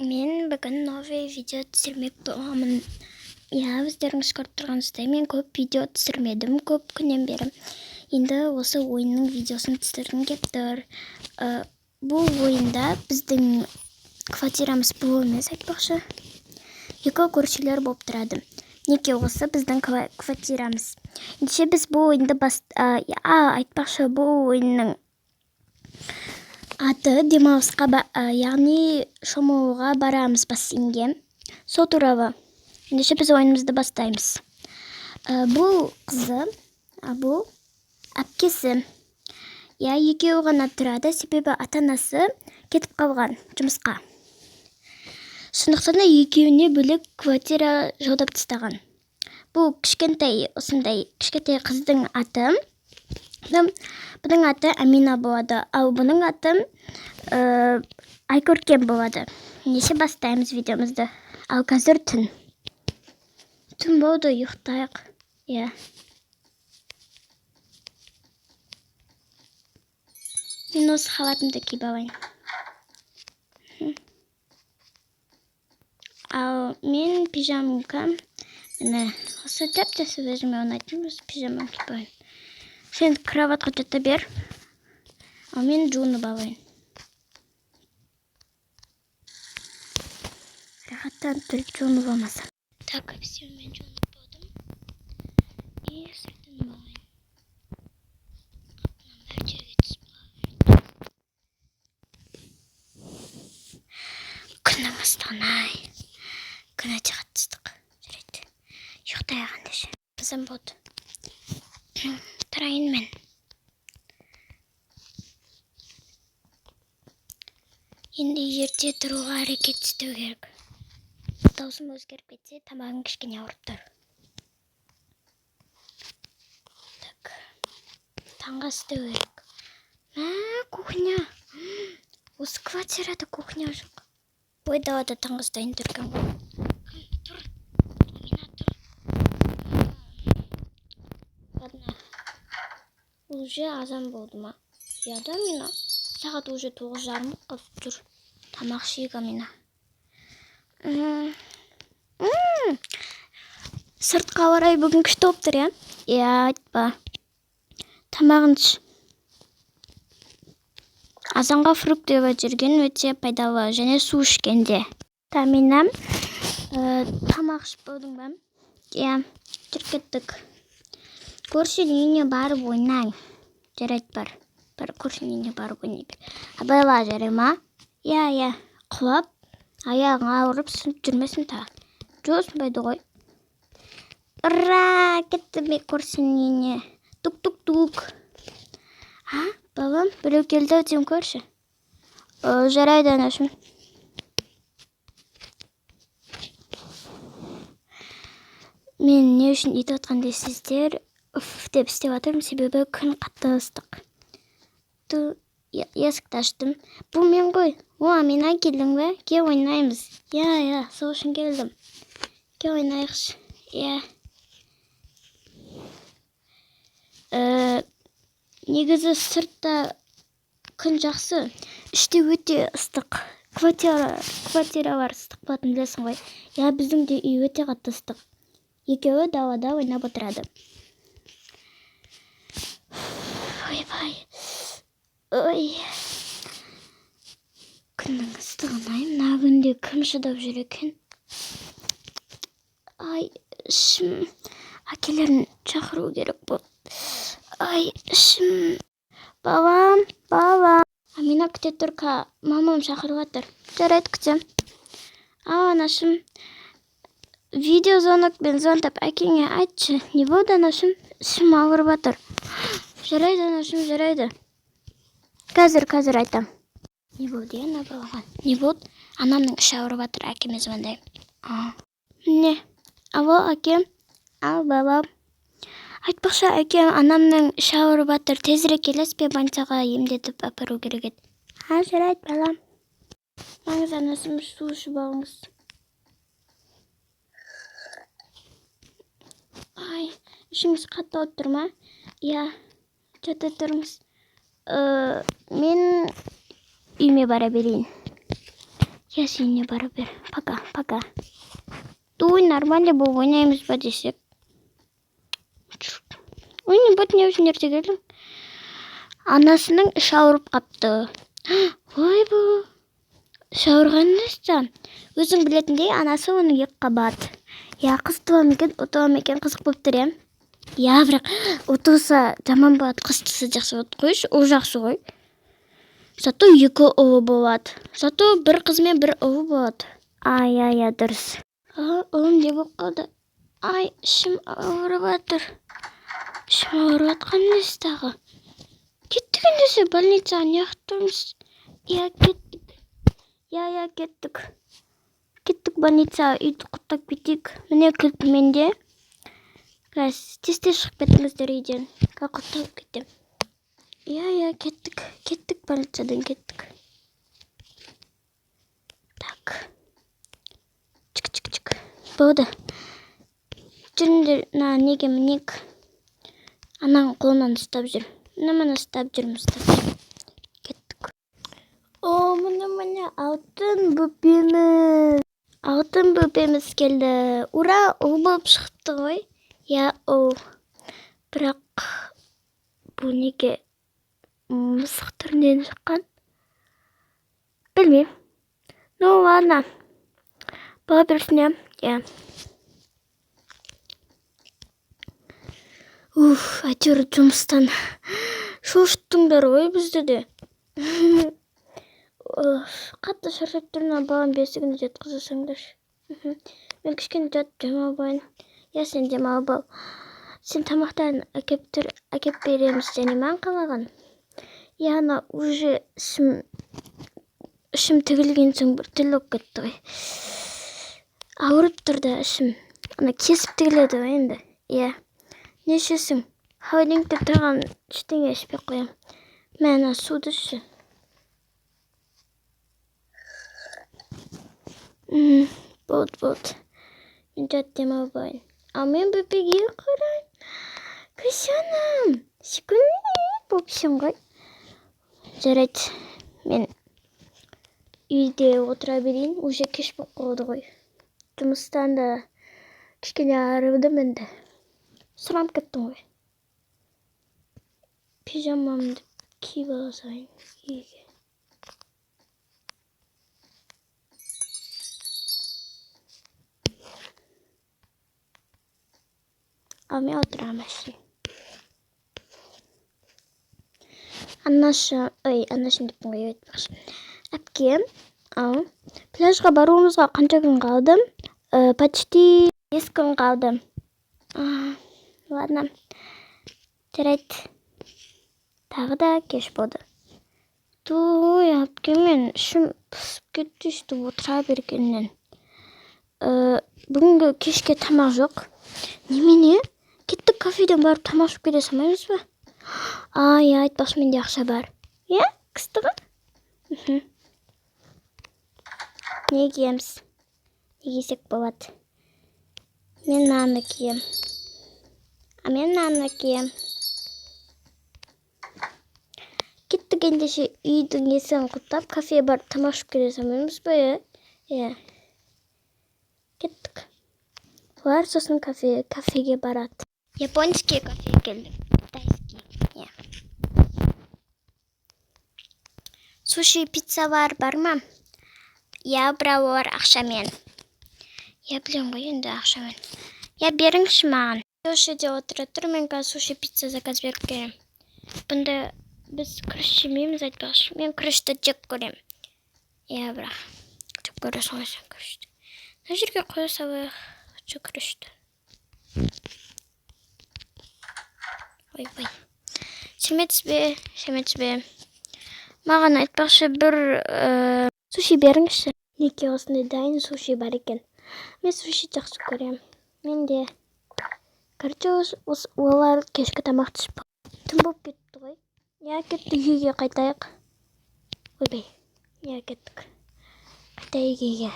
Мен бүгін новый видео түсірмек боламын. Ja, өздеріңіз көріп тұрғаныңыздай, мен көп видео түсірмедім көп күннен бері. Енді осы ойынның видеосын түсіргім келіп тұр. Бұл ойында біздің квартирамыз бұл емес, айтпақшы. Екі көршілер болып тұрады. Неге осы біздің квартирамыз. Ендеше біз бұл ойынды айтпақшы, бұл ойынның аты демалысқа, яғни шомылуға барамыз бассейнге. Сол туралы. Ендеше біз ойынымызды бастаймыз. Бұл қызы, бұл әпкесі. Екеуі ғана тұрады, себебі ата-анасы кетіп қалған жұмысқа. Сондықтан екеуіне бөлек квартира жалдап тастаған. Бұл кішкентай қыздың аты. Бұның аты Амина болады, ал бұның аты Айкөркем болады. Ендеше бастаймыз видеомызды. Ал қазір түн. Түн болды, ұйықтайық. Мен осы халатымды киіп алайын. Ал мен пижамка. Міне, осы тәп-тәсі өзіме ұнайтын, осы пижамам киіп алайын. Сен кроватқа жата бер. Ал мен жуынып алайын. Рахаттанып тұрып жуынып алмасам. Так, все, мен жуынып болдым. И сыртынып алайын. Қапынан бәрі жерге түсіп қалып. Күннің ыстығын-ай. Күн өте қатты ыстық. Жарайды. Ұйықтайық ендеше. Бізім болды. Тұрайын мен. Енді ерте тұруға әрекет істеу керек. Даусым өзгеріп кетсе, тамағым кішкене ауырып тұр. Так. Таңғы істеу керек. Кухня. Осы квартирада кухня жоқ. Ой, далада таңғы істейін тұрған ғой. Тұр. Амина, тұр. Ладно. Уже азан болды ма? Да, Амина. Сағат уже 9:30 қалып тұр. Тамақ ішейік, Амина. Сыртқа орай бүгін күшті болып тұр, айтпа. Тамағын іш. Азанға фрукт жүрген өте пайдалы, және су ішкенде. Амина, тамақ ішіп болдың ба? Жүріп кеттік. Көршінің үйіне барып ойнайын. Жарайды бар. Көршінің үйіне барып ойнайын. Абайла жарай ма? Құлап, аяғың ауырып сынып жүрмесін та. Жосынбайды ғой. Ура! Кетті ме көршінің үйіне. Тук-тук-тук. Балам, біреу келді өтем көрші. Жарайды анашым. Мен не үшін ит отқан дейсіздер? Деп істеп атырмын, себебі күн қатты ыстық. Есікті аштым. Бұл мен ғой. Амина, келдің бе? Кел ойнаймыз. Сол үшін келдім. Кел ойнайықшы. Негізі сыртта күн жақсы. Іште өте ыстық. Квартиралар ыстық болатын білесің ғой. Біздің де үй өте қатты ыстық. Екеуі далада ойнап отырады. Күннің ыстығын-ай, мына күнде кім шыдап жүр екен? Ішім. Әкелерін шақыру керек болды. Ішім. Балам. Амина, күте тұр, мамам шақырып жатыр. Жарайды, күтем. Анашым. Видеозвонокпен звондап әкеңе айтшы. Не болды, анашым? Ішім ауырып жатыр. Жарайды, анашым, жарайды. Қазір айтам. Не болды, балаған? Не болды? Анамның іші ауырып жатыр, әкеме звондайым. Не? Алло, әкем? Ал, балам. Айтпақшы, әкем, анамның іші ауырып жатыр. Тезірек келесіз бе, больницаға емдетіп апару керек еді. Жарайды, балам. Маңыз, анасым, су ішіп алыңыз. Ішіңіз қатты ауырып тұр ма? Жата тұрыңыз. Мен үйіме бара берейін. Я сене барып бер. Пока. Дуй нормально бұл ойнаймыз ба десек. Ойны бұт не үшін ерте келдің? Анасының іші ауырып қапты. Ой бұл. Шауырғаныңызда өзің білетіндей анасы оның екі қабат. Я қыз туа мекен, ұтуа мекен қызық болып тұр, Я, бірақ ұтуса жаман болады, қыз туса жақсы болады қойшы, ол жақсы ғой. Зато екі ұлы болады. Зато бір қыз мен бір ұлы болады. Ай, дұрыс. Ұлым не болып қалды? Ай, ішім ауырып жатыр. Ішім ауырып жатқан несі тағы? Кеттік ендесе больницаға неғып тұрмыз? Я, кеттік. Я, кеттік. Кеттік больницаға, үйді құттап кетейік. Міне кілт менде. Тез шығып кетіңіздер үйден. Құттап кеттім. Я, кеттік. Кеттік больницадан кеттік. Так. Чик. Болды. Жүріңдер, неге мінек. Ананың қолынан ұстап жүр. Мына ұстап жүрміз. Кеттік. О, міне алтын бөпеміз. Алтын бөпеміз келді. Ура, ұл болып шықты ғой. Я, ұл. Бірақ бұл неге мысық түрінен шыққан? Білмейм. Ну, ладно. Бала берсіне. Я. Әйтеуір жұмыстан шошыттыңдар ғой бізді де. Қатты шаршап тұрмын, балам бесігіне жатқызасыңдар. Мен кішкене демалып алайын. Я, сен демалып ал. Сен тамақтарын әкеп береміз және маған қалаған. Я, ана уже ішім тігілген соң бір тіл болып кетті ғой. Ауырып тұрды ішім. Ана кесіп тігіледі ғой енді. Я. Не ішесің? Холодильникте тұрған ештеңе ішпей қоям. Мен суды іші. Болды. Мен жат демалып алайын. А мен бөпеге қарайын. Крисянам. Секунд бөпшім ғой. Жарайды. Мен үйде отыра берейін. Уже кеш болып қалды ғой. Жұмыстан да кішкене арылдым енді. Сұранып кеттім ғой. Пижамамды киіп алсайын үйге. Ал мен отырамын әшейін. Анашым деп қой айтпақшы. Әпкем, пляжға баруымызға қанша күн қалды? Почти 5 күн қалды. Ладно. Жарайды. Тағы да кеш болды. Той, әпкемен ішім пысып кетті өстіп отыра бергеннен. Бүгінгі кешке тамақ жоқ. Немене? Кеттік кафеден барып тамақ ішіп кете салмаймыз ба? Айтпақшы менде ақша бар. Я, қыстығы? Не киеміз? Не кисек болады? Мен мынаны кием. Мен мынаны кием. Кеттік ендеше үйдің есігін құттап, кафеге барып тамақ ішіп кете салмаймыз ба? Я. Кеттік. Олар сосын кафеге барады. Японский кафеге келдік. Тайский. Суши, пицца бар ма? Я, бірақ олар ақшамен. Я білем ғой енді ақшамен. Я, беріңші маған. Сушиде отыра тұр, мен суши пицца заказ беріп келем. Бұнда біз күріш жемейміз айтпақшы. Мен күрішті жек көрем. Я, бірақ жек көресің ғой сен күрішті. Мына жерге қоя салайық күрішті. Ой. Шеметсіз бе. Маған айтпақшы бір суши беріңізші. Неке осындай дайын суши бар екен. Мен суши жақсы көрем. Мен де. Короче, олар кешкі тамақты ішіп. Түн болып кетті ғой. Я, кеттік үйге қайтайық. Ойбай. Я, кеттік. Қайтайық үйге.